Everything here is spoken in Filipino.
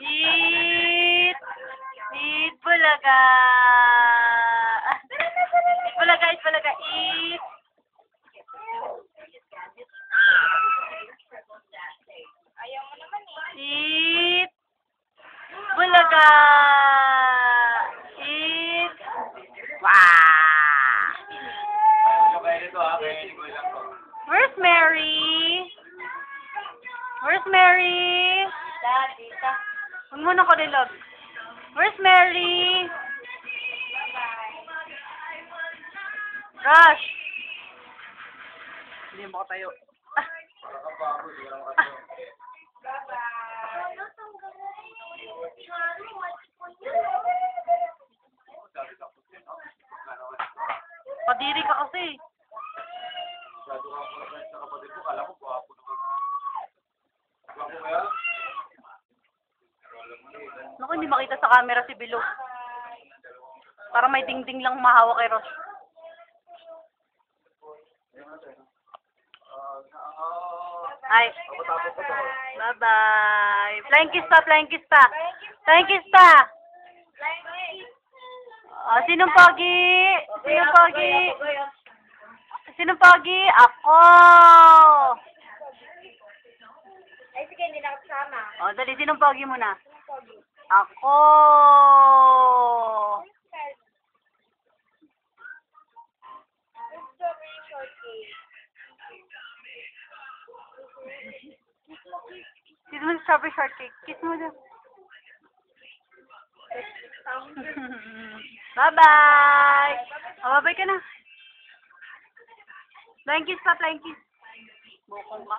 Eat! Eat bulaga! Eat bulaga, eat bulaga, eat! Eat! Bulaga! Eat! Wow! Where's Mary? Where's Mary? Huwag mo na ko nilog. Where's Mary? Rush! Hindi mo tayo. Kadiri ka kasi. Naku, hindi makita sa camera si Bilo. Para may dingding lang mahawak kay Ross. Hi. Bye-bye. Flying kiss pa, flying kiss pa. Flying kiss pa. Sinong pogi? Sinong pogi? Sinong pogi? Ako. Ay, sige, hindi na kasama. Dali, sinong pogi muna? Ako. Strawberry shortcake. Kiss mo sa strawberry shortcake. Kiss mo dyan. Bye-bye. Bye-bye ka na. Flying kiss pa, flying kiss. Bukong ka.